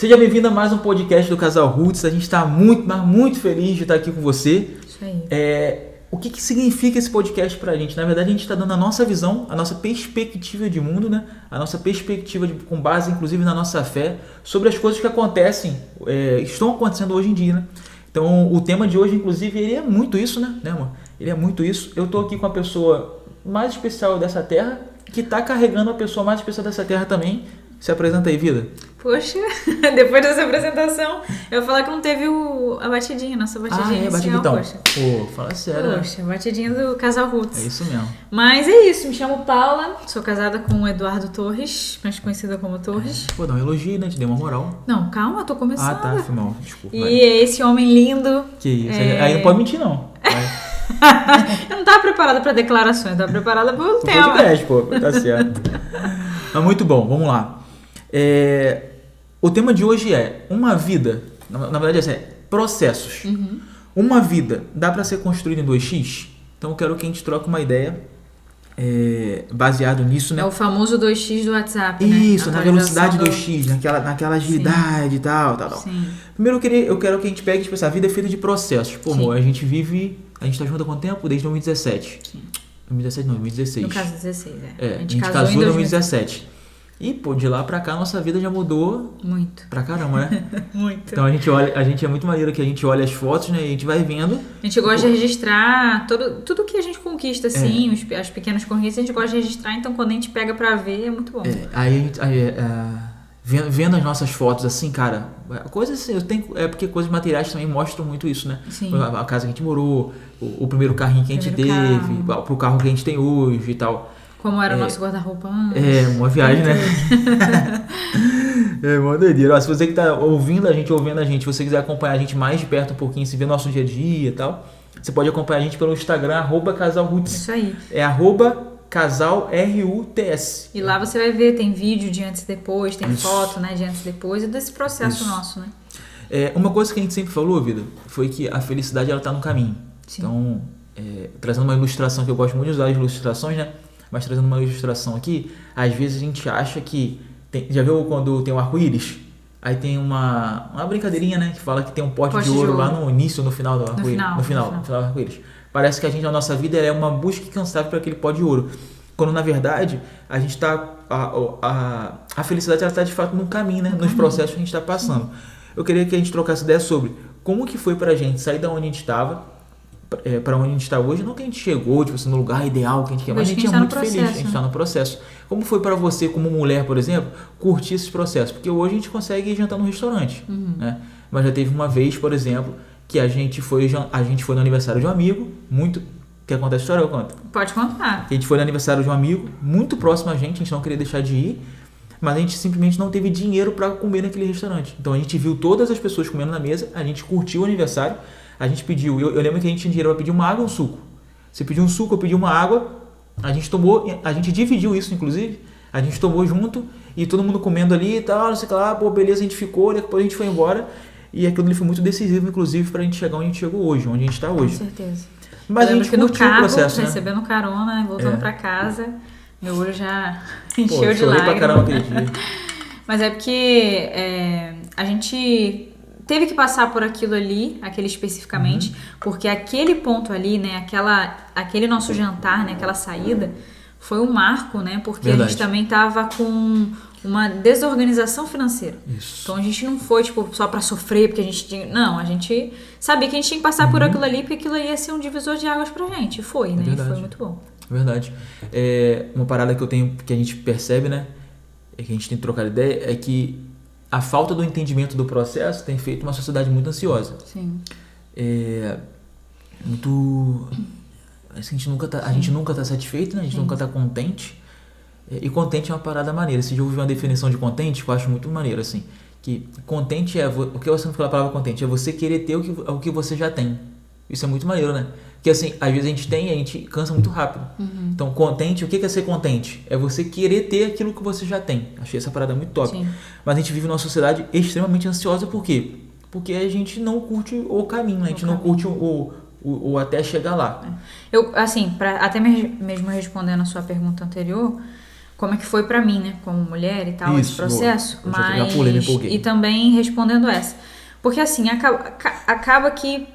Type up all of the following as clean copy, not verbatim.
Seja bem-vindo a mais um podcast do Casal Roots. A gente está muito feliz de estar aqui com você. Isso aí. O que significa esse podcast pra gente? Na verdade, a gente está dando a nossa visão, a nossa perspectiva de mundo, né? A nossa perspectiva com base, inclusive, na nossa fé, sobre as coisas que acontecem, estão acontecendo hoje em dia, né? Então, o tema de hoje, inclusive, ele é muito isso, né, amor? Ele é muito isso. Eu tô aqui com a pessoa mais especial dessa terra, que está carregando a pessoa mais especial dessa terra também. Se apresenta aí, vida. Poxa, depois dessa apresentação, eu vou falar que não teve a batidinha, nossa batidinha. Batidinha então. Poxa. Pô, fala sério. Poxa, batidinha do Casal Roots. É isso mesmo. Mas é isso, me chamo Paula, sou casada com o Eduardo Torres, mais conhecida como Torres. Pô, dá um elogio, né? Te dei uma moral. Não, calma, tô começando. Ah, tá, filmão, desculpa. E é esse homem lindo. Que isso, aí não pode mentir, não. Eu não tava preparada pra declarações, eu tava preparada pro tema. Podcast, pô, tá certo. Mas muito bom, vamos lá. O tema de hoje é uma vida, na verdade é processos. Uhum. Uma vida dá para ser construída em 2x? Então eu quero que a gente troque uma ideia baseado nisso, né? É o famoso 2x do WhatsApp, isso, né? na velocidade 2x, naquela agilidade e tal. Sim. Primeiro eu quero que a gente pegue, tipo, essa vida é feita de processos. Pô, amor, a gente tá junto há quanto tempo? Desde 2017. Sim. 2017 não, 2016. No caso, 16, a gente casou em 2017. E, pô, de lá pra cá, nossa vida já mudou muito. Pra caramba, né? Muito. Então a gente é muito maneiro que a gente olha as fotos, né? E a gente vai vendo. A gente gosta de registrar tudo que a gente conquista, assim, as pequenas conquistas, a gente gosta de registrar, então quando a gente pega pra ver, é muito bom. Vendo as nossas fotos, assim, cara, coisas assim, porque coisas materiais também mostram muito isso, né? Sim. A casa que a gente morou, o primeiro carrinho que a gente teve, pro carro que a gente tem hoje e tal. Como era o nosso guarda-roupa antes. Uma viagem, né? Uma doideira. Se você que tá ouvindo a gente, se você quiser acompanhar a gente mais de perto um pouquinho, se ver nosso dia a dia e tal, você pode acompanhar a gente pelo Instagram, @casalroots. Isso aí. É @casalruts. E lá você vai ver, tem vídeo de antes e depois, tem foto, né, de antes e depois, e desse processo nosso, né? Uma coisa que a gente sempre falou, vida, foi que a felicidade, ela tá no caminho. Sim. Então, trazendo uma ilustração, que eu gosto muito de usar as ilustrações, né? Mas trazendo uma ilustração aqui, às vezes a gente acha que... já viu quando tem um arco-íris? Aí tem uma brincadeirinha, né? Que fala que tem um pote de ouro lá no início ou no final do arco-íris. No final do arco-íris. Parece que a nossa vida é uma busca incansável para aquele pote de ouro. Quando, na verdade, a gente tá... A felicidade, ela está, de fato, no caminho, né? Nos processos que a gente está passando. Eu queria que a gente trocasse ideia sobre como que foi pra gente sair da onde a gente estava para onde a gente está hoje. Não que a gente chegou, tipo assim, no lugar ideal que a gente quer, mas a gente é muito feliz, a gente está no processo. Como foi para você, como mulher, por exemplo, curtir esses processos? Porque hoje a gente consegue jantar no restaurante, né? Mas já teve uma vez, por exemplo, que a gente foi no aniversário de um amigo, quer contar a história ou conta? Pode contar. A gente foi no aniversário de um amigo, muito próximo a gente não queria deixar de ir, mas a gente simplesmente não teve dinheiro para comer naquele restaurante. Então a gente viu todas as pessoas comendo na mesa, a gente curtiu o aniversário, a gente pediu, eu lembro que a gente tinha dinheiro para pedir uma água ou um suco. Você pediu um suco, eu pedi uma água, a gente tomou, a gente dividiu isso, inclusive, a gente tomou junto, e todo mundo comendo ali e tal, não sei o que lá, pô, beleza, a gente ficou, depois a gente foi embora, e aquilo ali foi muito decisivo, inclusive, pra gente chegar onde a gente chegou hoje, onde a gente tá hoje. Com certeza. Mas a gente que no carro, o processo, né? recebendo carona, voltando pra casa, meu olho já encheu de lágrimas. Pra caramba aquele dia. Mas é porque a gente teve que passar por aquilo ali, aquele especificamente, porque aquele ponto ali, né, aquele nosso jantar, né, aquela saída, foi um marco, né, porque a gente também tava com uma desorganização financeira. Isso. Então a gente não foi, tipo, só pra sofrer, porque a gente tinha... Não, a gente sabia que a gente tinha que passar por aquilo ali, porque aquilo ali ia ser um divisor de águas pra gente. E foi, né? Verdade. Foi muito bom. Verdade. Uma parada que eu tenho, que a gente percebe, né, que a gente tem que trocar ideia, é que a falta do entendimento do processo tem feito uma sociedade muito ansiosa. Sim. Muito... A gente nunca tá satisfeito, né? A gente nunca tá contente. E contente é uma parada maneira. Se eu ouvi uma definição de contente, que eu acho muito maneiro, assim. Que contente o que eu sempre falo a palavra contente? É você querer ter o que você já tem. Isso é muito maneiro, né? Porque assim, às vezes a gente cansa muito rápido. Então, contente, o que é ser contente? É você querer ter aquilo que você já tem. Achei essa parada muito top. Sim. Mas a gente vive numa sociedade extremamente ansiosa, por quê? Porque a gente não curte o caminho, né? A gente não curte o até chegar lá. Eu, assim, até mesmo respondendo a sua pergunta anterior, como é que foi pra mim, né? Como mulher e tal, esse Isso, processo. boa. Eu já pulei, me empolguei. E também respondendo essa. Porque assim, acaba que,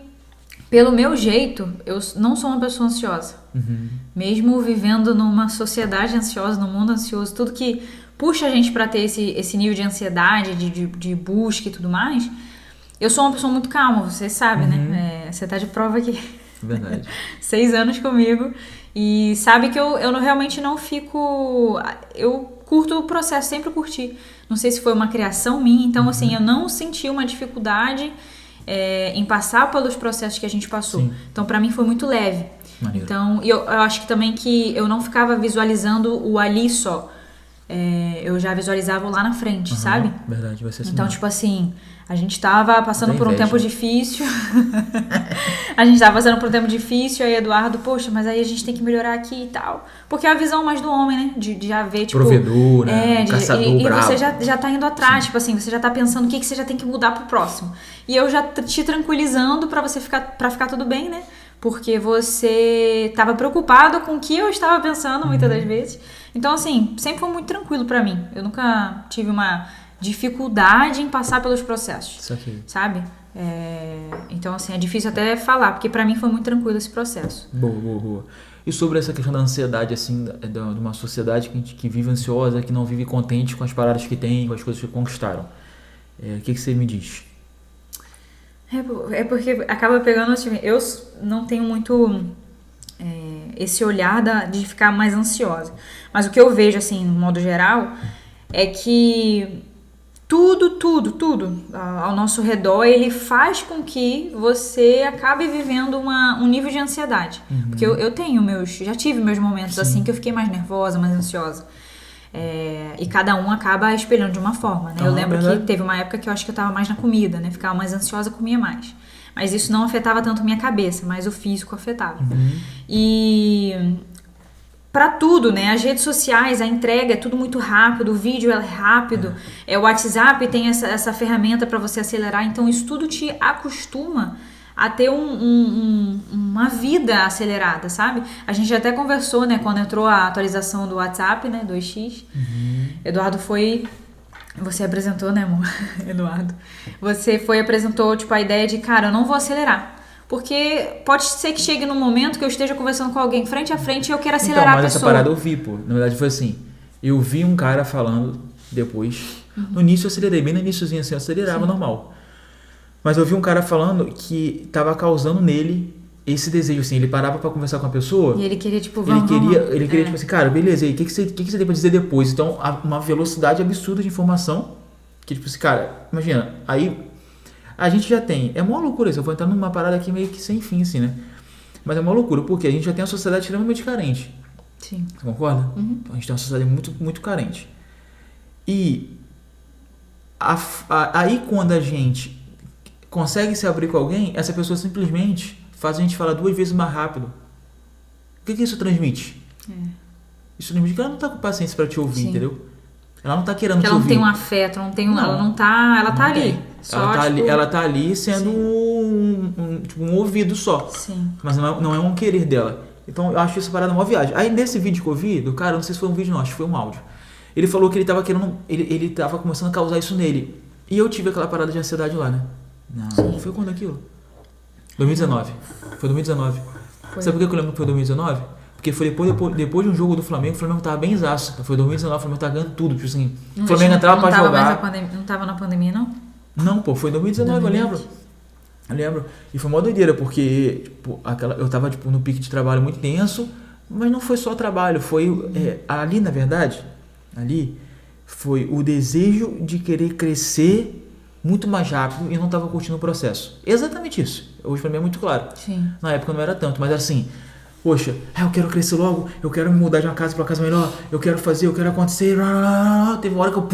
pelo meu jeito, eu não sou uma pessoa ansiosa. Mesmo vivendo numa sociedade ansiosa, num mundo ansioso, tudo que puxa a gente pra ter esse nível de ansiedade, de busca e tudo mais, eu sou uma pessoa muito calma, você sabe, né? Você tá de prova aqui. Verdade. 6 anos comigo. E sabe que eu realmente não fico... Eu curto o processo, sempre curti. Não sei se foi uma criação minha. Então, assim, eu não senti uma dificuldade em passar pelos processos que a gente passou. Sim. Então, pra mim, foi muito leve. Maneiro. Então, eu acho que também que eu não ficava visualizando o ali só. Eu já visualizava o lá na frente, sabe? Verdade, vai ser assim. Então, mesmo. tipo assim, a gente tava passando por um inveja. tempo difícil. A gente tava passando por um tempo difícil, aí Eduardo, poxa, mas aí a gente tem que melhorar aqui e tal. Porque é a visão mais do homem, né? De já ver, tipo... Provedor, né? Caçador e bravo. você já tá indo atrás, tipo assim, você já tá pensando o que você já tem que mudar pro próximo. E eu já te tranquilizando pra ficar tudo bem, né? Porque você tava preocupado com o que eu estava pensando, muitas das vezes. Então, assim, sempre foi muito tranquilo pra mim. Eu nunca tive uma dificuldade em passar pelos processos. Isso aqui. Sabe? Então, assim, é difícil até falar, porque pra mim foi muito tranquilo esse processo. Boa. E sobre essa questão da ansiedade, assim, de uma sociedade que vive ansiosa, que não vive contente com as paradas que tem, com as coisas que conquistaram. O que você me diz? É porque acaba pegando, assim, eu não tenho muito esse olhar de ficar mais ansiosa. Mas o que eu vejo, assim, no modo geral, é que tudo ao nosso redor, ele faz com que você acabe vivendo um nível de ansiedade. Porque eu tenho já tive meus momentos assim que eu fiquei mais nervosa, mais ansiosa. E cada um acaba espelhando de uma forma, né? Eu lembro que teve uma época que eu acho que eu tava mais na comida, né? Ficava mais ansiosa, comia mais. Mas isso não afetava tanto minha cabeça, mas o físico afetava. E para tudo, né? As redes sociais, a entrega é tudo muito rápido, o vídeo é rápido, o WhatsApp tem essa ferramenta para você acelerar, então isso tudo te acostuma a ter uma vida acelerada, sabe? A gente até conversou, né, quando entrou a atualização do WhatsApp, né, 2x. Eduardo você apresentou, né, amor? Eduardo. Você apresentou, tipo, a ideia de, cara, eu não vou acelerar. Porque pode ser que chegue num momento que eu esteja conversando com alguém frente a frente e eu quero acelerar a pessoa. Mas essa parada eu vi, pô. Na verdade foi assim, eu vi um cara falando depois, no início eu acelerei, bem no iniciozinho assim, eu acelerava normal. Mas eu vi um cara falando que tava causando nele esse desejo, assim, ele parava pra conversar com a pessoa. E ele queria, tipo, Ele queria tipo assim, cara, beleza, e o que você tem pra dizer depois? Então, uma velocidade absurda de informação, que tipo assim, cara, imagina, aí a gente já tem, é uma loucura isso, eu vou entrar numa parada aqui meio que sem fim, assim, né? Mas é uma loucura, porque a gente já tem uma sociedade extremamente carente. Sim. Você concorda? Então, a gente tem uma sociedade muito, muito carente. E aí quando a gente consegue se abrir com alguém, essa pessoa simplesmente faz a gente falar 2 vezes mais rápido. O que isso transmite? Isso transmite que ela não tá com paciência pra te ouvir, entendeu? Ela não tá querendo te ouvir. Ela não tem um afeto, ela tá ali. Ela tá ali sendo um ouvido só. Sim. Mas não é um querer dela. Então eu acho isso parada uma viagem. Aí nesse vídeo que eu vi, do cara, não sei se foi um vídeo não, acho que foi um áudio. Ele falou que ele tava querendo, ele tava começando a causar isso nele. E eu tive aquela parada de ansiedade lá, né? Não, foi quando aquilo? 2019. Foi 2019. Sabe por que eu lembro que foi 2019? Porque foi depois de um jogo do Flamengo, o Flamengo tava bem zaço. Foi 2019, o Flamengo tava ganhando tudo. Tipo assim, o Flamengo entrava pra jogar. Não tava na pandemia, não? Não, pô, foi 2019, eu lembro. E foi uma doideira, porque tipo, eu tava tipo, no pique de trabalho muito tenso, mas não foi só trabalho, foi ali, na verdade, foi o desejo de querer crescer muito mais rápido e não tava curtindo o processo. Exatamente isso. Hoje pra mim é muito claro. Sim. Na época não era tanto, mas assim, poxa, eu quero crescer logo, eu quero me mudar de uma casa pra uma casa melhor, eu quero acontecer, teve uma hora que eu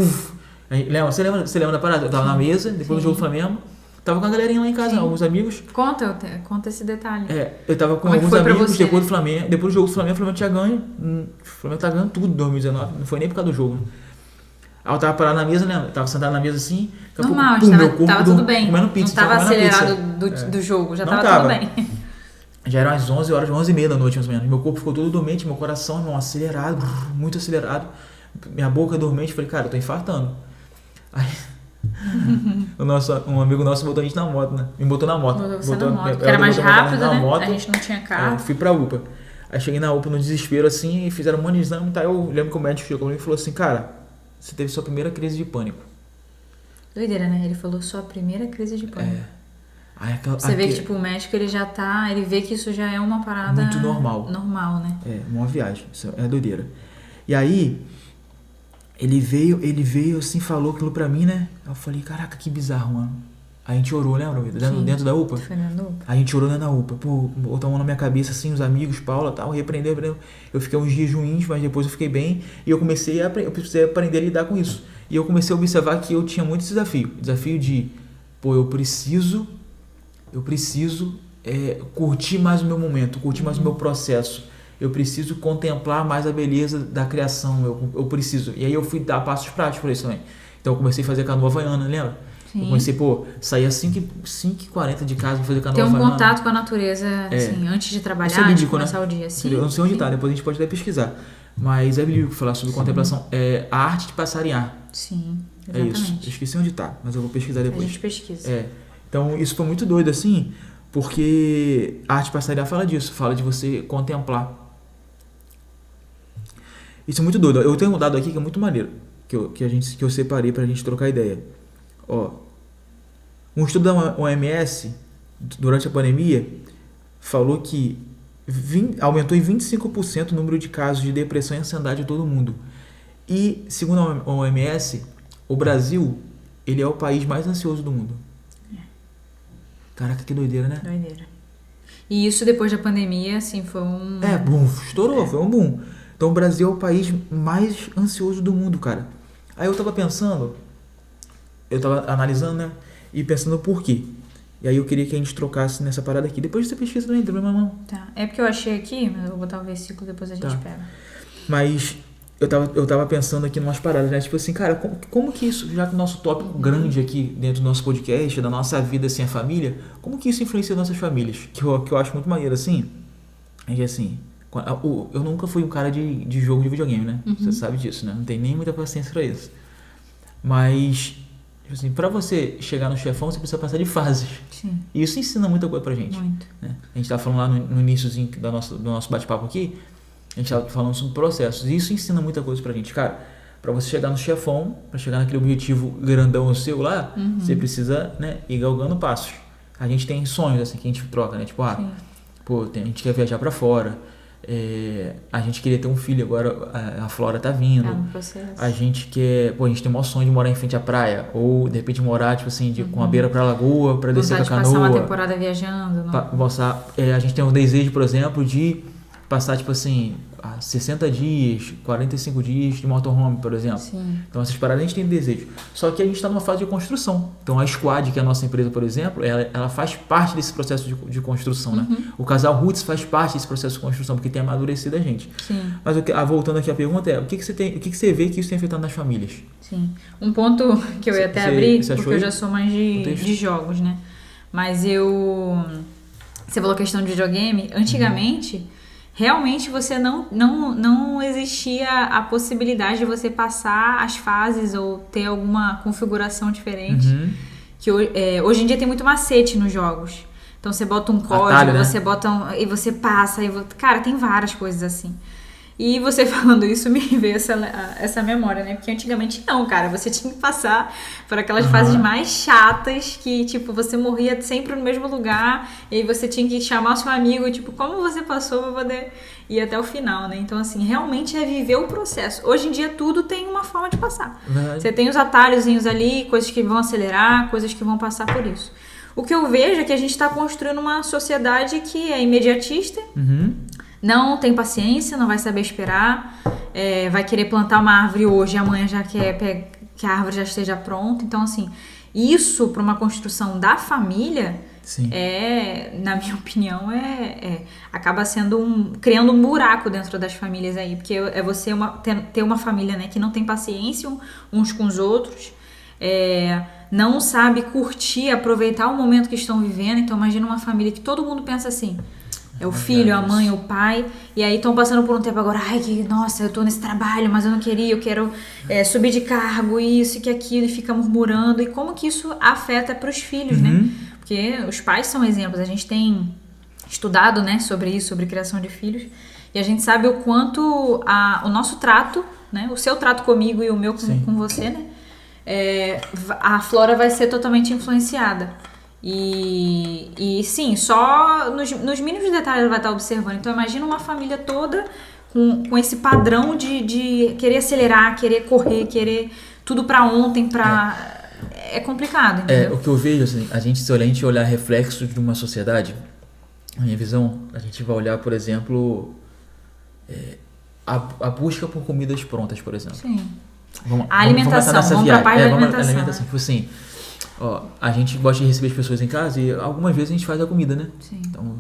você lembra da parada? Eu tava na mesa, depois do jogo do Flamengo, tava com a galerinha lá em casa, alguns amigos. Conta esse detalhe. Eu tava com alguns amigos depois do Flamengo, depois do jogo do Flamengo, o Flamengo tinha ganho, o Flamengo tá ganhando tudo em 2019, não foi nem por causa do jogo, né? Aí eu tava parado na mesa, né? Eu tava sentado na mesa assim. Normal, tava tudo bem. Comendo pizza, não tava acelerado do jogo, já tava tudo bem. Já eram as 11 horas, 11h30 da noite mais ou menos. Meu corpo ficou todo dormente, meu coração, irmão, acelerado, muito acelerado. minha boca dormente, falei, cara, eu tô infartando. Aí, um amigo nosso botou a gente na moto, né? Me botou na moto. Botou você na moto, porque era mais rápido, né? Moto, a gente não tinha carro. Fui pra UPA. Aí cheguei na UPA no desespero, assim, e fizeram um monte de exame, tá? Eu lembro que o médico chegou comigo e falou assim, cara, você teve sua primeira crise de pânico. Doideira, né? Ele falou sua primeira crise de pânico. Aí, você vê que, tipo, o médico, ele já tá... Ele vê que isso já é uma parada... muito normal. Normal, né? Uma viagem. Isso é doideira. E aí, ele veio assim, falou aquilo pra mim, né? Eu falei, caraca, que bizarro, mano. Aí a gente orou, lembra? Dentro da UPA? Foi dentro da UPA. A gente orou dentro da UPA. Pô, botou a mão na minha cabeça, assim, os amigos, Paula e tal, repreendeu. Eu fiquei uns dias ruins, mas depois eu fiquei bem. E eu precisei aprender a lidar com isso. E eu comecei a observar que eu tinha muito desafio. Desafio de, pô, eu preciso curtir mais o meu momento, curtir mais o meu processo. Eu preciso contemplar mais a beleza da criação. Eu preciso. E aí eu fui dar passos práticos para isso também. Então eu comecei a fazer canoa havaiana, lembra? Sim. Eu comecei, sair às 5h40 de casa pra fazer canoa havaiana. Ter um havaiana. contato com a natureza, assim, antes de trabalhar, antes de começar o dia. Sim, eu não sei onde tá, depois a gente pode até pesquisar. Mas é bíblico falar sobre contemplação. É a arte de passarinhar. Sim, exatamente. É isso. Eu esqueci onde tá, mas eu vou pesquisar depois. A gente pesquisa. Então isso foi muito doido, assim, porque a arte de passarinhar fala disso, fala de você contemplar. Isso é muito doido. Eu tenho um dado aqui que é muito maneiro, que eu separei pra gente trocar ideia. Ó, um estudo da OMS durante a pandemia falou que aumentou em 25% o número de casos de depressão e ansiedade em todo o mundo. E, segundo a OMS, o Brasil, ele é o país mais ansioso do mundo. Caraca, que doideira, né? Doideira. E isso depois da pandemia, assim, foi um... boom, estourou, foi um boom. Então o Brasil é o país mais ansioso do mundo, cara. Aí eu tava pensando, eu tava analisando, né? E pensando por quê. E aí eu queria que a gente trocasse nessa parada aqui. Depois você pesquisa também, não tem problema não. Tá, é porque eu achei aqui, mas eu vou botar o versículo, depois a gente pega. Mas eu tava pensando aqui em umas paradas, né? Tipo assim, cara, como que isso, já que o nosso tópico grande aqui dentro do nosso podcast, da nossa vida sem a família, como que isso influencia nossas famílias? Que eu acho muito maneiro, assim, é que assim, eu nunca fui um cara de jogo de videogame, né? Você sabe disso, né? Não tem nem muita paciência pra isso. Mas, tipo assim, pra você chegar no chefão, você precisa passar de fases. Sim. E isso ensina muita coisa pra gente. Muito. Né? A gente tava falando lá no iniciozinho do nosso bate-papo aqui, a gente tava falando sobre processos. E isso ensina muita coisa pra gente. Cara, pra você chegar no chefão, pra chegar naquele objetivo grandão seu lá, você precisa, né, ir galgando passos. A gente tem sonhos, assim, que a gente troca, né? Tipo, a gente quer viajar pra fora. A gente queria ter um filho, agora a Flora tá vindo. No processo. A gente quer, a gente tem o maior sonho de morar em frente à praia, ou de repente morar, tipo assim, com a beira pra lagoa, pra descer com a canoa. Passar uma temporada viajando. A gente tem um desejo, por exemplo, de passar, tipo assim, 60 dias, 45 dias de motorhome, por exemplo. Sim. Então essas paradas a gente tem desejo. Só que a gente está numa fase de construção. Então a Squad, que é a nossa empresa, por exemplo, ela faz parte desse processo de construção, né? O casal Roots faz parte desse processo de construção, porque tem amadurecido a gente. Sim. Mas voltando aqui à pergunta o que você vê que isso tem afetado nas famílias? Sim. Um ponto que eu ia até abrir, porque eu já sou mais de jogos, né? Mas você falou questão de videogame. Antigamente, realmente você não existia a possibilidade de você passar as fases ou ter alguma configuração diferente. Que hoje em dia tem muito macete nos jogos. Então você bota um código, atalho, né? você bota e você passa. Cara, tem várias coisas assim. E você falando isso me veio essa memória, né? Porque antigamente não, cara. Você tinha que passar por aquelas fases mais chatas que, tipo, você morria sempre no mesmo lugar e aí você tinha que chamar o seu amigo, tipo, como você passou pra poder ir até o final, né? Então, assim, realmente é viver o processo. Hoje em dia tudo tem uma forma de passar. Verdade. Você tem os atalhozinhos ali, coisas que vão acelerar, coisas que vão passar por isso. O que eu vejo é que a gente tá construindo uma sociedade que é imediatista, não tem paciência, não vai saber esperar, vai querer plantar uma árvore hoje e amanhã já quer que a árvore já esteja pronta. Então, assim, isso para uma construção da família, Sim. Na minha opinião, acaba criando um buraco dentro das famílias aí, porque é você ter uma família, né, que não tem paciência uns com os outros, não sabe curtir, aproveitar o momento que estão vivendo. Então, imagina uma família que todo mundo pensa assim: É o filho, a Verdade, mãe, isso. o pai. E aí estão passando por um tempo agora. Ai, nossa, eu tô nesse trabalho, mas eu não queria. Eu quero subir de cargo, isso e que aquilo. E fica murmurando. E como que isso afeta para os filhos, né? Uhum. Porque os pais são exemplos. A gente tem estudado, né, sobre isso, sobre criação de filhos. E a gente sabe o quanto o nosso trato, né? O seu trato comigo e o meu com você, né? A Flora vai ser totalmente influenciada. E sim, só nos mínimos detalhes ela vai estar observando. Então imagina uma família toda com esse padrão de querer acelerar, querer correr, querer tudo pra ontem, É complicado, entendeu? O que eu vejo, assim, se a gente olhar reflexos de uma sociedade, na minha visão, a gente vai olhar, por exemplo, a busca por comidas prontas, por exemplo. Sim. Vamos Alimentação, nessa vamos pra viagem. parte da Vamos alimentação, alimentação. Tipo assim, ó, a gente gosta de receber as pessoas em casa e algumas vezes a gente faz a comida, né? Sim. Então,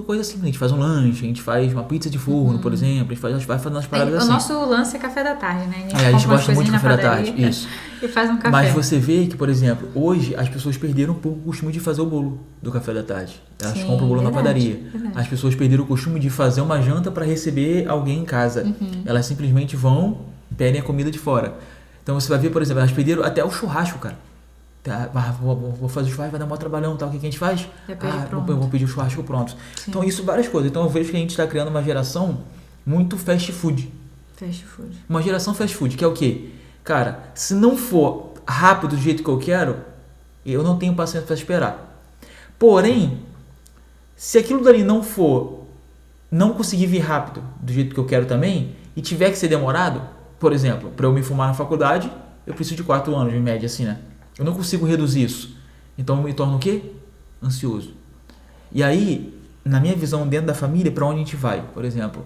coisa assim, a gente faz um lanche, a gente faz uma pizza de forno, por exemplo, a gente vai fazendo as paradas assim. O nosso lance é café da tarde, né? A gente compra umas gosta muito de coisinhas café da na tarde, padaria isso. E faz um café. Mas você vê que, por exemplo, hoje as pessoas perderam um pouco o costume de fazer o bolo do café da tarde. Elas Sim, compram o bolo na padaria. verdade. As pessoas perderam o costume de fazer uma janta para receber alguém em casa. Elas simplesmente vão, pedem a comida de fora. Então você vai ver, por exemplo, elas perderam até o churrasco, cara. Vou fazer o churrasco, vai dar um maior trabalhão, tal. O que a gente faz? Vou pedir o churrasco pronto. Sim. Então isso, várias coisas. Então eu vejo que a gente está criando uma geração muito fast food. Fast food. Uma geração fast food, que é o quê? Cara, se não for rápido do jeito que eu quero, eu não tenho paciência para esperar. Porém, se aquilo dali não conseguir vir rápido do jeito que eu quero também, e tiver que ser demorado, por exemplo, para eu me formar na faculdade, eu preciso de 4 anos, em média, assim, né? Eu não consigo reduzir isso. Então eu me torno o quê? Ansioso. E aí, na minha visão, dentro da família, para onde a gente vai? Por exemplo,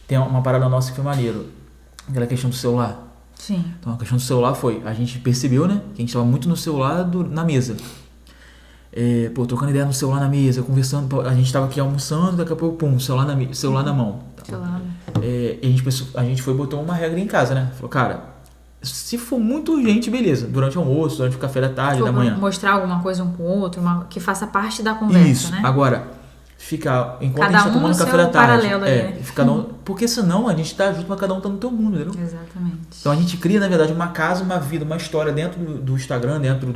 tem uma parada nossa que foi maneiro. Aquela questão do celular. Sim. Então a questão do celular foi, a gente percebeu, né, que a gente estava muito no celular na mesa. Trocando ideia no celular na mesa, conversando, a gente estava aqui almoçando, daqui a pouco, pum, celular na mão. E a gente foi e botou uma regra em casa, né? Falou, cara, se for muito urgente, beleza, durante o almoço, durante o café da tarde, da manhã. Mostrar alguma coisa um pro outro, que faça parte da conversa, isso, né? Agora, ficar, enquanto cada a gente tá tomando no café seu da tarde, paralelo ali, né? porque senão a gente tá junto, mas cada um tá no teu mundo, entendeu? Exatamente. Então a gente cria, na verdade, uma casa, uma vida, uma história dentro do Instagram, dentro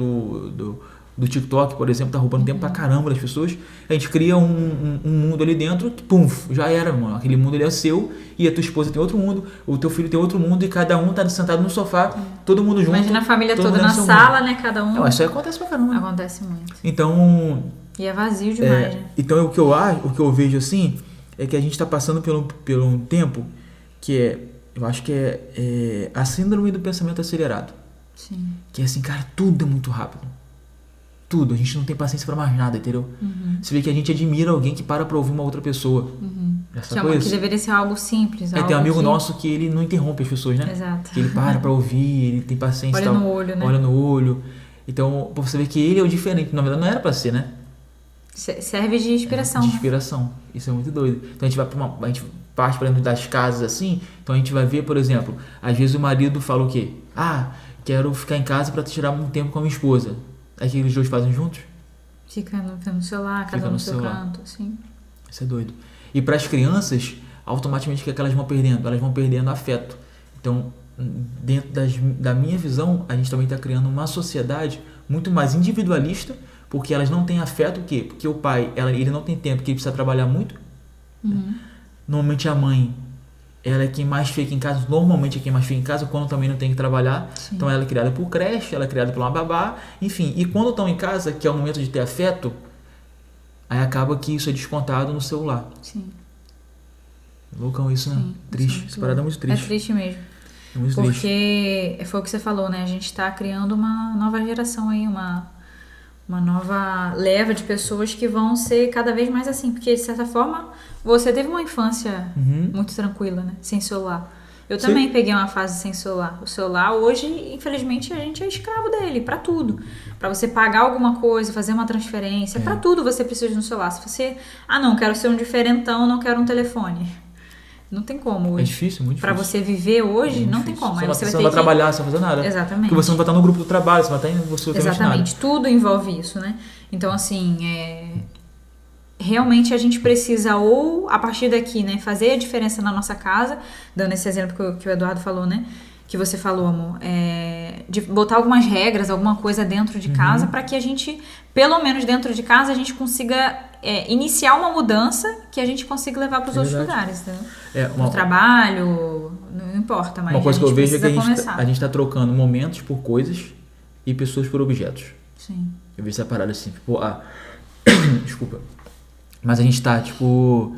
do TikTok, por exemplo, tá roubando tempo pra caramba das pessoas. A gente cria um mundo ali dentro que, pum, já era, mano. Aquele mundo ali é seu e a tua esposa tem outro mundo, o teu filho tem outro mundo e cada um tá sentado no sofá, todo mundo junto. Imagina a família todo toda mundo na no seu sala, mundo. né? Cada um. Isso aí acontece pra caramba. Acontece muito. Então... E é vazio demais, né? Então o que eu vejo assim é que a gente está passando por um tempo que eu acho que é a síndrome do pensamento acelerado. Sim. Que é assim, cara, tudo é muito rápido. Tudo, a gente não tem paciência pra mais nada, entendeu? Você vê que a gente admira alguém que para pra ouvir uma outra pessoa. Que deveria ser algo simples. Tem um amigo nosso que ele não interrompe as pessoas, né? Exato. Que ele para pra ouvir, ele tem paciência. Olha no olho, né? Olha no olho. Então, você vê que ele é o diferente. Na verdade, não era pra ser, né? Serve de inspiração. De inspiração. Isso é muito doido. Então a gente parte para dentro das casas assim. Então a gente vai ver, por exemplo, às vezes o marido fala o quê? Quero ficar em casa para tirar um tempo com a minha esposa. Aí que eles dois fazem juntos? Fica no celular, cada um no seu canto, assim. Isso é doido. E para as crianças, automaticamente o que é que elas vão perdendo? Elas vão perdendo afeto. Então, dentro da minha visão, a gente também está criando uma sociedade muito mais individualista, porque elas não têm afeto, o quê? Porque o pai, ele não tem tempo, porque ele precisa trabalhar muito. Normalmente a mãe, ela é quem mais fica em casa, normalmente é quem mais fica em casa, quando também não tem que trabalhar. Sim. Então ela é criada por creche, ela é criada por uma babá, enfim. E quando estão em casa, que é o momento de ter afeto, aí acaba que isso é descontado no celular. Sim. Loucão isso, né? Sim, Triste. Essa parada é muito triste. É triste mesmo. É muito Porque triste. foi o que você falou, né? A gente está criando uma nova geração aí, uma nova leva de pessoas que vão ser cada vez mais assim. Porque, de certa forma, você teve uma infância muito tranquila, né? Sem celular. Eu também peguei uma fase sem celular. O celular, hoje, infelizmente, a gente é escravo dele, pra tudo. Pra você pagar alguma coisa, fazer uma transferência, pra tudo você precisa de um celular. Se você, não, quero ser um diferentão, não quero um telefone. Não tem como hoje. É difícil, muito difícil. Pra você viver hoje, não tem como. Aí Você não vai trabalhar, você não vai fazer nada. Exatamente. Porque você não vai estar no grupo do trabalho, você vai estar em você. Exatamente. Tudo envolve isso, né? Então, assim, realmente a gente precisa ou, a partir daqui, né, fazer a diferença na nossa casa, dando esse exemplo que o Eduardo falou, né, que você falou, amor, de botar algumas regras, alguma coisa dentro de casa para que a gente, pelo menos dentro de casa, a gente consiga iniciar uma mudança que a gente consiga levar para os outros lugares, né? No trabalho, não importa, mas uma coisa a que gente eu vejo é que começar. a gente tá trocando momentos por coisas e pessoas por objetos. Sim. Eu vejo essa parada assim, tipo, desculpa. Mas a gente tá, tipo,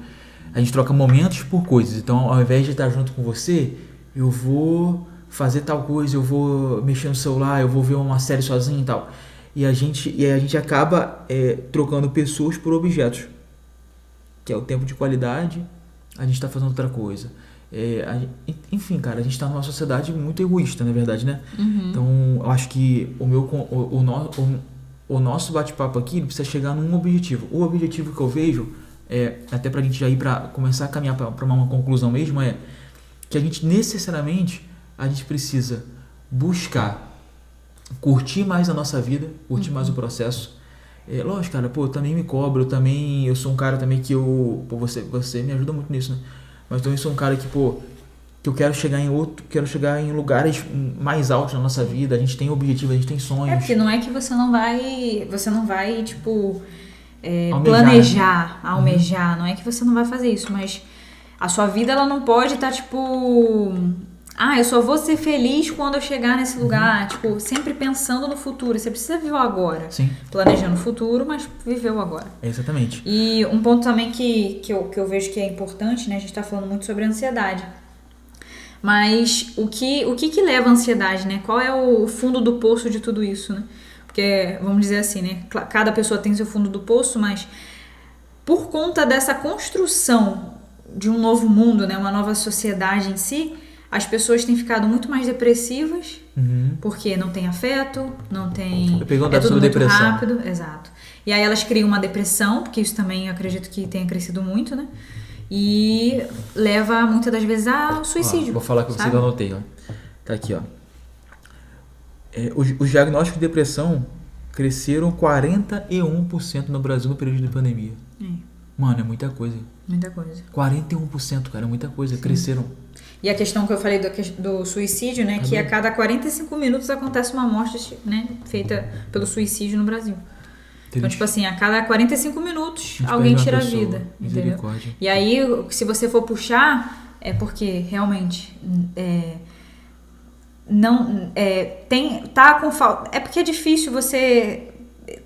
a gente troca momentos por coisas. Então, ao invés de estar junto com você, eu vou fazer tal coisa, eu vou mexer no celular, eu vou ver uma série sozinho e tal. E a gente acaba trocando pessoas por objetos. Que é o tempo de qualidade, a gente tá fazendo outra coisa. Enfim, cara, a gente tá numa sociedade muito egoísta, na verdade, né? Então, eu acho que o nosso bate-papo aqui precisa chegar num objetivo. O objetivo que eu vejo, até pra gente já ir pra começar a caminhar pra uma conclusão mesmo, é que a gente necessariamente a gente precisa buscar curtir mais a nossa vida, curtir mais o processo. Lógico, cara, eu também me cobro, eu sou um cara também que você me ajuda muito nisso, né? Mas também sou um cara que eu quero chegar em lugares mais altos na nossa vida, a gente tem objetivos, a gente tem sonhos. Porque não é que você não vai, tipo, Almejar, planejar, né? almejar, não é que você não vai fazer isso, mas a sua vida, ela não pode estar, tipo, eu só vou ser feliz quando eu chegar nesse lugar, tipo, sempre pensando no futuro. Você precisa viver o agora. Sim. Planejando o futuro, mas viver o agora. Exatamente. E um ponto também que eu vejo que é importante, né? A gente tá falando muito sobre ansiedade. Mas o que leva à ansiedade, né? Qual é o fundo do poço de tudo isso, né? Porque, vamos dizer assim, né? Cada pessoa tem seu fundo do poço, mas por conta dessa construção de um novo mundo, né? Uma nova sociedade em si, as pessoas têm ficado muito mais depressivas, porque não tem afeto, não tem... tudo muito depressão. rápido, exato. E aí elas criam uma depressão, porque isso também eu acredito que tenha crescido muito, né? E leva muitas das vezes ao suicídio. Vou falar com você que eu anotei, ó. Tá aqui, ó. Os diagnósticos de depressão cresceram 41% no Brasil no período de pandemia. Mano, é muita coisa. Muita coisa. 41%, cara, é muita coisa. Sim. Cresceram. E a questão que eu falei do suicídio, né? Que a cada 45 minutos acontece uma morte, né? Feita pelo suicídio no Brasil. Então, tipo assim, a cada 45 minutos alguém tira a vida. Entendeu? E aí, se você for puxar, é porque realmente tá com falta. É porque é difícil você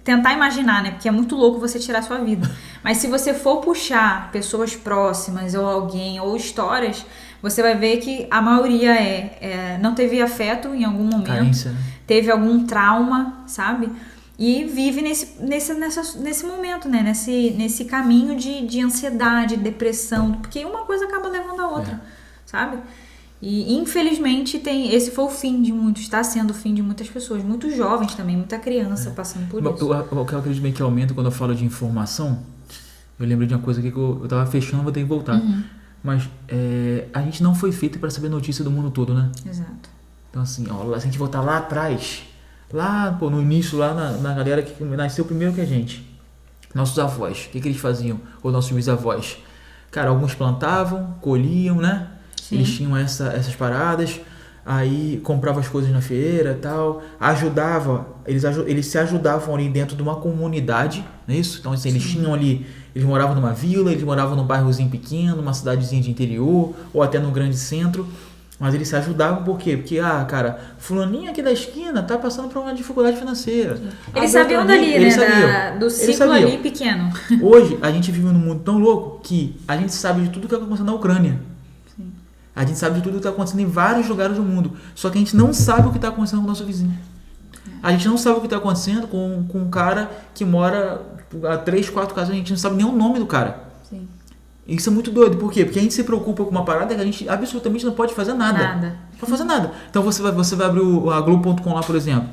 tentar imaginar, né? Porque é muito louco você tirar a sua vida. Mas se você for puxar pessoas próximas ou alguém ou histórias, você vai ver que a maioria não teve afeto em algum momento, carência, né? Teve algum trauma, sabe? E vive nesse momento, né? Nesse caminho de ansiedade, depressão, porque uma coisa acaba levando a outra, sabe? E infelizmente esse foi o fim de muitos, está sendo o fim de muitas pessoas, muitos jovens também, muita criança passando por isso. O que eu acredito bem que aumenta quando eu falo de informação, eu lembro de uma coisa aqui que eu tava fechando, vou ter que voltar. Mas a gente não foi feito para saber notícia do mundo todo, né? Exato. Então assim, se a gente voltar lá atrás, no início, lá na galera que nasceu primeiro que a gente, nossos avós, o que eles faziam? Ou nossos bisavós? Cara, alguns plantavam, colhiam, né? Sim. Eles tinham essas paradas, aí compravam as coisas na feira e tal, eles se ajudavam ali dentro de uma comunidade, não é isso? Então assim, eles tinham ali, eles moravam numa vila, eles moravam num bairrozinho pequeno, numa cidadezinha de interior, ou até num grande centro, mas eles se ajudavam por quê? Porque, cara, fulaninho aqui da esquina tá passando por uma dificuldade financeira. Eles sabiam dali, né? Do ciclo ali pequeno. Hoje, a gente vive num mundo tão louco que a gente sabe de tudo que está acontecendo na Ucrânia. Sim. A gente sabe de tudo que está acontecendo em vários lugares do mundo. Só que a gente não sabe o que está acontecendo com o nosso vizinho. A gente não sabe o que está acontecendo com um cara que mora a 3, 4 casas, a gente não sabe nem o nome do cara. Sim. Isso é muito doido. Por quê? Porque a gente se preocupa com uma parada que a gente absolutamente não pode fazer nada. Não pode fazer nada. Então você vai abrir a Globo.com lá, por exemplo.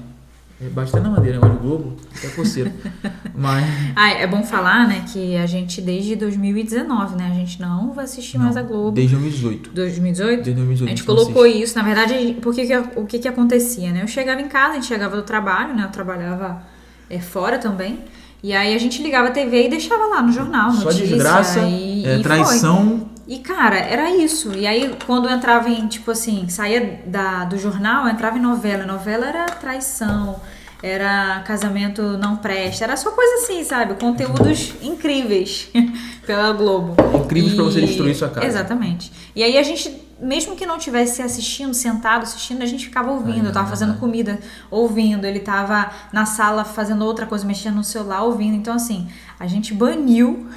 Bate até na madeira, olha o Globo, até coceira. Mas... é bom falar, né, que a gente desde 2019, né, a gente não vai assistir mais a Globo. Desde 2018. 2018? Desde 2018. A gente colocou isso, na verdade, o que acontecia, né? Eu chegava em casa, a gente chegava do trabalho, né, eu trabalhava fora também, E aí a gente ligava a TV e deixava lá no jornal, Só notícia. desgraça, e traição. foi. E, cara, era isso. E aí, quando entrava em, tipo assim, saía do jornal, entrava em novela. Novela era traição, era casamento não presta, era só coisa assim, sabe? Conteúdos incríveis pela Globo. Incríveis pra você destruir sua casa. Exatamente. E aí a gente, mesmo que não estivesse assistindo, sentado assistindo, a gente ficava ouvindo. Eu tava fazendo comida, ouvindo. Ele tava na sala fazendo outra coisa, mexendo no celular, ouvindo. Então, assim, a gente baniu,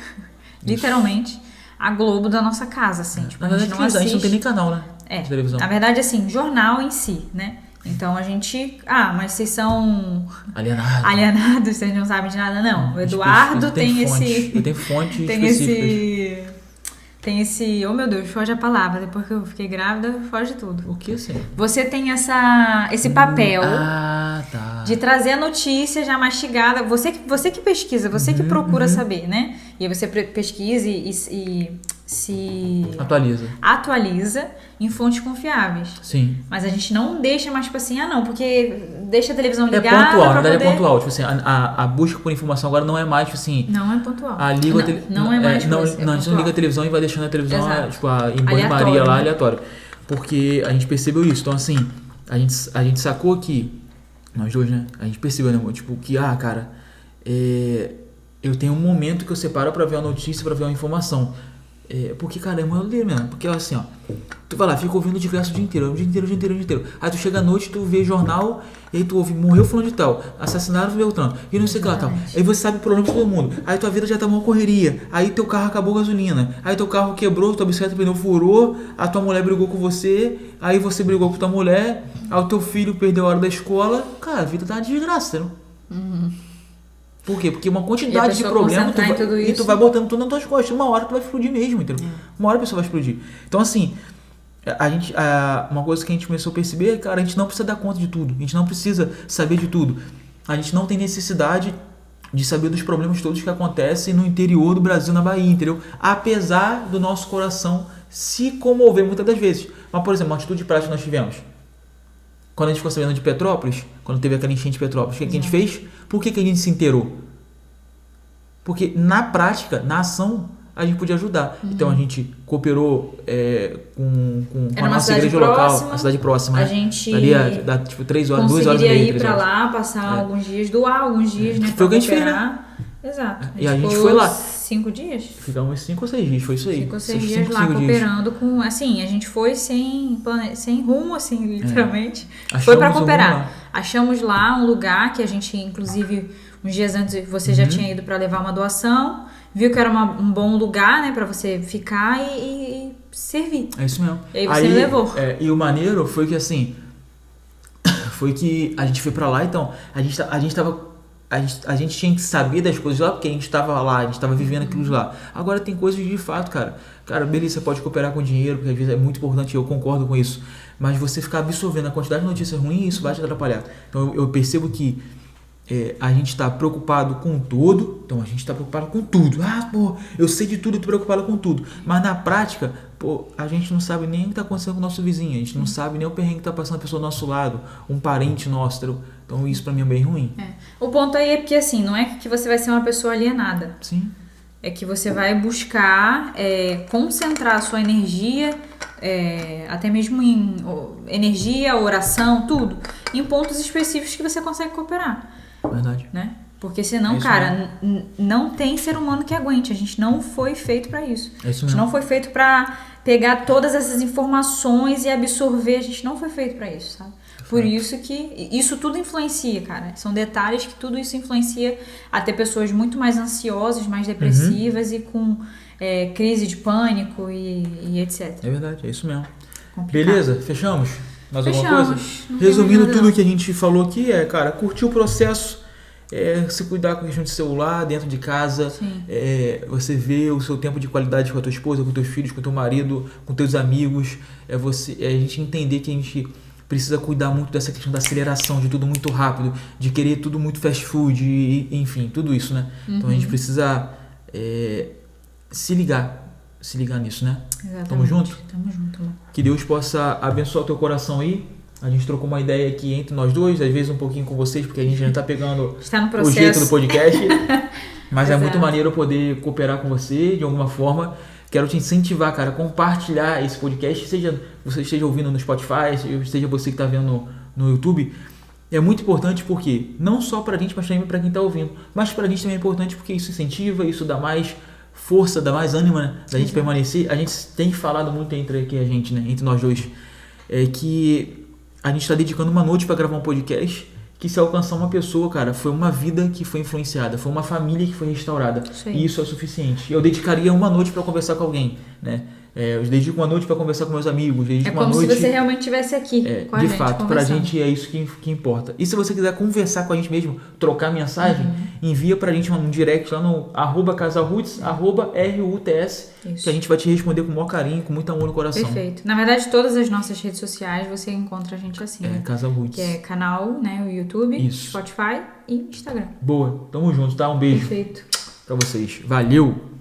literalmente, a Globo da nossa casa, assim. Tipo, Na verdade, a gente não tem nem canal, né? É, De televisão. na verdade, assim, jornal em si, né? Então a gente... Ah, mas vocês são alienados, vocês não sabem de nada, não. O Eduardo tem esse... Eu tenho fonte tem específicas. Tem esse... Oh, meu Deus, foge a palavra. Depois que eu fiquei grávida, foge tudo. O que assim? Você tem esse papel Tá. de trazer a notícia já mastigada. Você que pesquisa, você que procura saber, né? E aí você pesquisa e se atualiza em fontes confiáveis. Sim. Mas a gente não deixa mais, tipo assim, não, porque deixa a televisão ligada. É pontual, na verdade poder... é pontual. Tipo assim, a busca por informação agora não é mais, tipo assim... Não é pontual. Não é mais não, coisa, não, a gente não liga a televisão e vai deixando a televisão em banho-maria lá, aleatório. Porque a gente percebeu isso. Então, assim, a gente sacou que... Nós dois, né? A gente percebeu, né? Tipo, que, cara... eu tenho um momento que eu separo pra ver uma notícia, pra ver uma informação. Porque, cara, é uma doideira mesmo. Porque, assim, ó... Tu vai lá, fica ouvindo diverso o dia inteiro. Aí tu chega à noite, tu vê jornal, e aí tu ouve, morreu fulano de tal, assassinaram o Beltrano, e não sei o que lá, tal. Aí você sabe o problema de todo mundo. Aí tua vida já tá uma correria. Aí teu carro acabou a gasolina. Aí teu carro quebrou, tua bicicleta, o pneu furou, a tua mulher brigou com você, aí você brigou com tua mulher, aí o teu filho perdeu a hora da escola. Cara, a vida tá uma desgraça, não? Por quê? Porque uma quantidade de problemas e tu vai botando tudo nas tuas costas. Uma hora tu vai explodir mesmo, entendeu? Uma hora a pessoa vai explodir. Então, assim, uma coisa que a gente começou a perceber, cara, a gente não precisa dar conta de tudo. A gente não precisa saber de tudo. A gente não tem necessidade de saber dos problemas todos que acontecem no interior do Brasil, na Bahia, entendeu? Apesar do nosso coração se comover muitas das vezes. Mas, por exemplo, uma atitude prática que nós tivemos. Quando a gente ficou sabendo de Petrópolis, quando teve aquela enchente de Petrópolis, o que a gente fez? Por que a gente se inteirou? Porque na prática, na ação, a gente podia ajudar. Então a gente cooperou com a nossa igreja local, a cidade próxima. A gente dá tipo 3 horas, 2 horas e conseguiria meia. Ir pra lá, passar alguns dias, doar alguns dias, né? Foi o que a gente fez, né? Exato. E a gente foi lá. 5 dias? Ficamos 5 ou 6 dias, foi isso aí. 5 ou 6 dias lá cooperando com... Assim, a gente foi sem rumo, assim, literalmente. Foi pra cooperar. Achamos lá um lugar que a gente, inclusive, uns dias antes você já tinha ido pra levar uma doação. Viu que era um bom lugar, né, pra você ficar e servir. É isso mesmo. E aí você me levou. E o maneiro foi que, assim, foi que a gente foi pra lá, então, a gente tinha que saber das coisas lá, porque a gente estava lá, a gente estava vivendo aquilo lá. Agora tem coisas de fato, cara. Cara, beleza, você pode cooperar com dinheiro, porque às vezes é muito importante, eu concordo com isso. Mas você ficar absorvendo a quantidade de notícias ruins, isso vai te atrapalhar. Então eu percebo que a gente está preocupado com tudo. Então a gente está preocupado com tudo. Eu sei de tudo, eu tô preocupado com tudo. Mas na prática, a gente não sabe nem o que está acontecendo com o nosso vizinho. A gente não sabe nem o perrengue que está passando a pessoa do nosso lado, um parente nosso, entendeu? Então isso pra mim é bem ruim. O ponto aí é porque assim, não é que você vai ser uma pessoa alienada. Sim. É que você vai buscar concentrar a sua energia, até mesmo em energia, oração, tudo, em pontos específicos que você consegue cooperar. Verdade. Né? Porque senão, cara, não tem ser humano que aguente. A gente não foi feito pra isso. É isso mesmo. A gente não foi feito pra pegar todas essas informações e absorver. A gente não foi feito pra isso, sabe? Por isso que isso tudo influencia, cara. São detalhes que tudo isso influencia a ter pessoas muito mais ansiosas, mais depressivas e com crise de pânico e etc. É verdade, é isso mesmo. Complicado. Beleza? Fechamos? Mais alguma coisa? Não Resumindo nada, tudo não. que a gente falou aqui, cara, curtir o processo, se cuidar com a questão de celular dentro de casa, você ver o seu tempo de qualidade com a tua esposa, com teus filhos, com teu marido, com teus amigos, a gente entender que a gente precisa cuidar muito dessa questão da aceleração, de tudo muito rápido, de querer tudo muito fast food, enfim, tudo isso, né? Então a gente precisa se ligar nisso, né? Exatamente. Tamo junto? Tamo junto. Que Deus possa abençoar o teu coração aí, A gente trocou uma ideia aqui entre nós dois, às vezes um pouquinho com vocês, porque a gente ainda tá pegando Está no o processo. jeito do podcast. Mas é muito Exato. maneiro eu poder cooperar com você de alguma forma. Quero te incentivar, cara, a compartilhar esse podcast, seja você esteja ouvindo no Spotify, seja você que está vendo no YouTube. É muito importante porque, não só pra gente, mas também pra quem tá ouvindo. Mas pra gente também é importante porque isso incentiva, isso dá mais força, dá mais ânimo, né, da gente permanecer. A gente tem falado muito entre aqui a gente, né, entre nós dois, que a gente tá dedicando uma noite pra gravar um podcast que, se alcançar uma pessoa, cara, foi uma vida que foi influenciada, foi uma família que foi restaurada. Isso aí. E isso é o suficiente. Eu dedicaria uma noite pra conversar com alguém, né? Eu dedico uma noite pra conversar com meus amigos, dedico É uma como noite... se você realmente estivesse aqui com a de gente, fato, pra conversando. gente é isso que importa. E se você quiser conversar com a gente mesmo, trocar mensagem, envia pra gente um direct lá no @casalroots, @RUTS, Isso. que a gente vai te responder com o maior carinho, com muito amor no coração. Perfeito. Na verdade, todas as nossas redes sociais você encontra a gente assim. né? Casal Roots. Que é canal, né? O YouTube, Isso. Spotify e Instagram. Boa, tamo junto, tá? Um beijo Perfeito. pra vocês. Valeu!